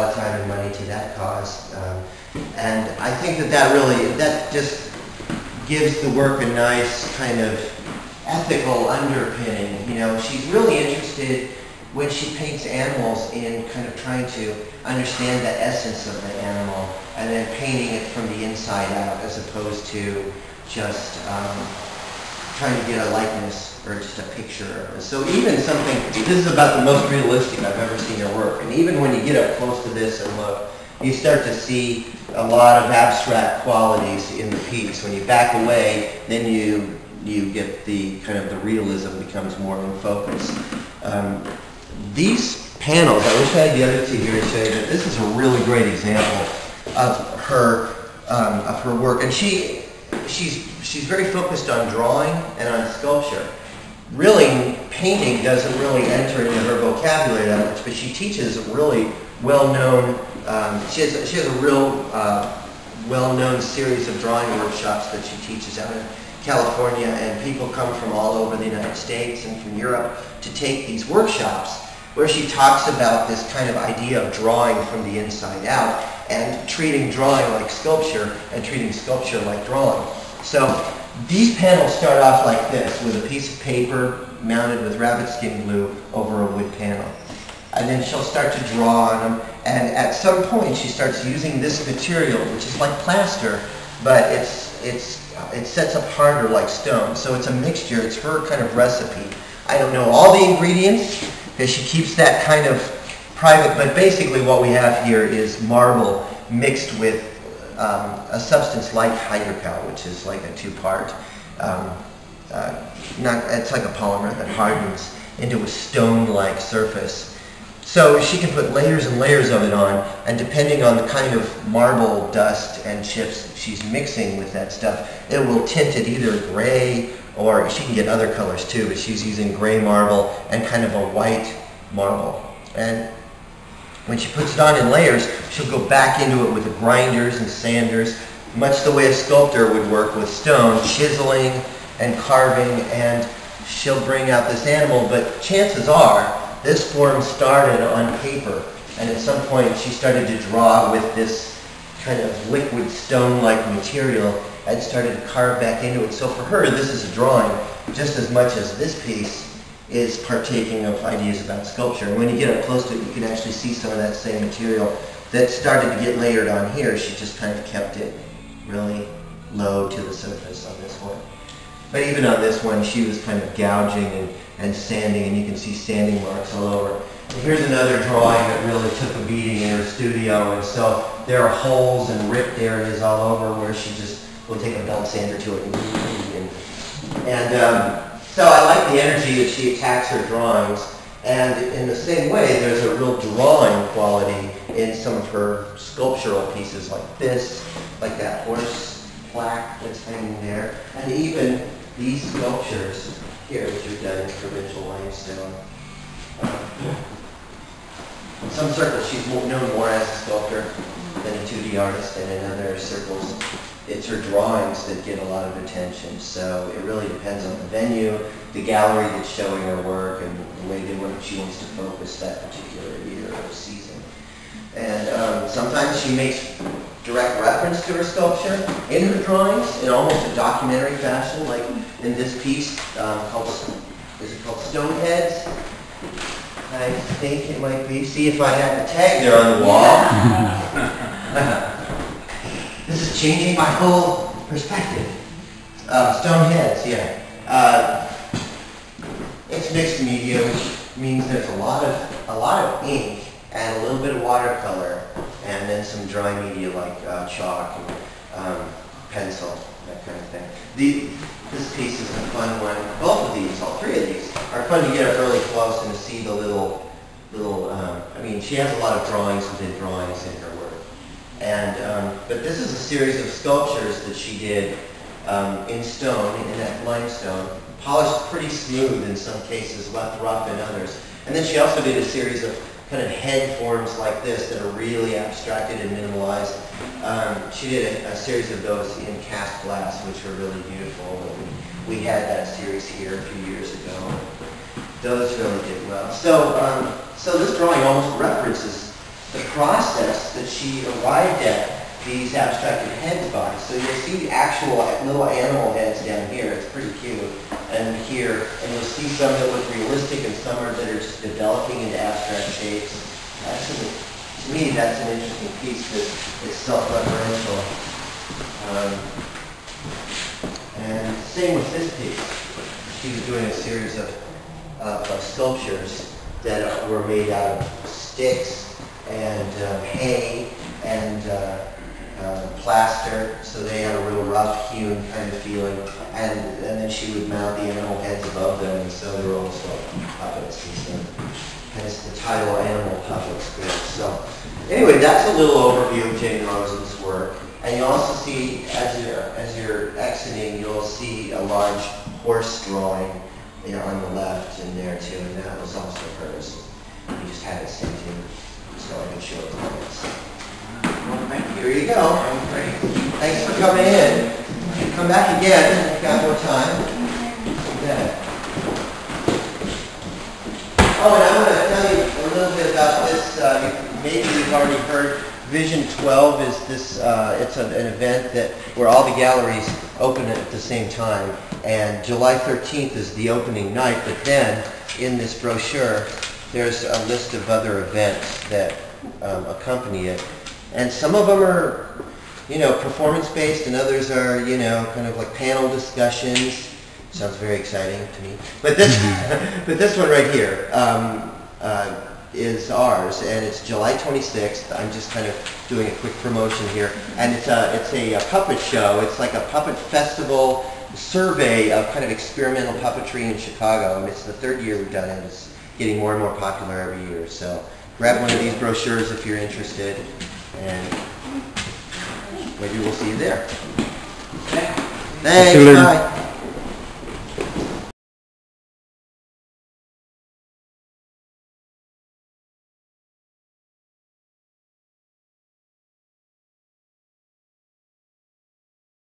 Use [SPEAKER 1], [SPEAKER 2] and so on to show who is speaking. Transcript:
[SPEAKER 1] a lot of time and money to that cause. And I think that just gives the work a nice kind of ethical underpinning. You know, she's really interested when she paints animals in kind of trying to understand the essence of the animal and then painting it from the inside out as opposed to just trying to get a likeness or just a picture. So even something, this is about the most realistic I've ever seen her work. And even when you get up close to this and look, you start to see a lot of abstract qualities in the piece. When you back away, then you get the kind of the realism becomes more in focus. These panels, I wish I had the other two here to show you, but this is a really great example of her work. And she's very focused on drawing and on sculpture. Really, painting doesn't really enter into her vocabulary that much, but she teaches a really well-known, she has a real well-known series of drawing workshops that she teaches out in California, and people come from all over the United States and from Europe to take these workshops where she talks about this kind of idea of drawing from the inside out and treating drawing like sculpture and treating sculpture like drawing. So these panels start off like this, with a piece of paper mounted with rabbit skin glue over a wood panel. And then she'll start to draw on them, and at some point she starts using this material, which is like plaster, but it sets up harder like stone. So it's a mixture, it's her kind of recipe. I don't know all the ingredients, because she keeps that kind of private, but basically what we have here is marble mixed with a substance like hydrocal, which is like a two-part, it's like a polymer that hardens into a stone-like surface. So she can put layers and layers of it on, and depending on the kind of marble dust and chips she's mixing with that stuff, it will tint it either gray, or she can get other colors too, but she's using gray marble and kind of a white marble. And when she puts it on in layers, she'll go back into it with the grinders and sanders, much the way a sculptor would work with stone, chiseling and carving, and she'll bring out this animal, but chances are this form started on paper, and at some point she started to draw with this kind of liquid stone-like material and started to carve back into it. So for her, this is a drawing just as much as this piece is partaking of ideas about sculpture. And when you get up close to it, you can actually see some of that same material that started to get layered on here. She just kind of kept it really low to the surface on this one. But even on this one, she was kind of gouging and sanding, and you can see sanding marks all over. And here's another drawing that really took a beating in her studio, and so there are holes and ripped areas all over where she just will take a belt sander to it so I like the energy that she attacks her drawings, and in the same way there's a real drawing quality in some of her sculptural pieces like this, like that horse plaque that's hanging there, and even these sculptures here, which are done in provincial limestone. In some circles she's known more as a sculptor than a 2D artist, and in other circles it's her drawings that get a lot of attention. So it really depends on the venue, the gallery that's showing her work, and the way she wants to focus that particular year or season. And sometimes she makes direct reference to her sculpture in her drawings in almost a documentary fashion, like in this piece called Stoneheads? I think it might be. See if I have the tag there on the wall. This is changing my whole perspective. Stoneheads, yeah. It's mixed media, which means there's a lot of ink and a little bit of watercolor, and then some dry media like chalk and pencil, that kind of thing. This piece is a fun one. Both of these, all three of these, are fun to get up really close and to see the little I mean, she has a lot of drawings within drawings in her work. And, but this is a series of sculptures that she did in stone, in that limestone, polished pretty smooth in some cases, left rough in others. And then she also did a series of kind of head forms like this that are really abstracted and minimalized. She did a series of those in cast glass, which were really beautiful. We had that series here a few years ago. Those really did well. So this drawing almost references the process that she arrived at these abstracted heads by. So you'll see actual little animal heads down here. It's pretty cute. And here, and you'll see some that look realistic and some that are just developing into abstract shapes. To me, that's an interesting piece that is self-referential. And same with this piece. She was doing a series of sculptures that were made out of sticks and hay and plaster, so they had a real rough-hewn kind of feeling. And then she would mount the animal heads above them, and so they were almost like puppets and stuff. Hence the title Animal Puppets. So anyway, that's a little overview of Jane Rosen's work. And you also see, as you're exiting, you'll see a large horse drawing on the left and there too, and that was also hers. We just had it sent in so I could show it to you. Well, thank you. Here you go. Great. Thanks for coming in. Come back again. We've got more time. Yeah. Oh, and I want to tell you a little bit about this. Maybe you've already heard. Vision 12 is this. It's an event where all the galleries open at the same time, and July 13th is the opening night. But then, in this brochure, there's a list of other events that accompany it, and some of them are, performance-based, and others are, kind of like panel discussions. Sounds very exciting to me. But this one right here is ours, and it's July 26th. I'm just kind of doing a quick promotion here, and it's a puppet show. It's like a puppet festival survey of kind of experimental puppetry in Chicago, and it's the third year we've done it. It's getting more and more popular every year. So grab one of these brochures if you're interested, and maybe we'll see you there. Thanks. Bye.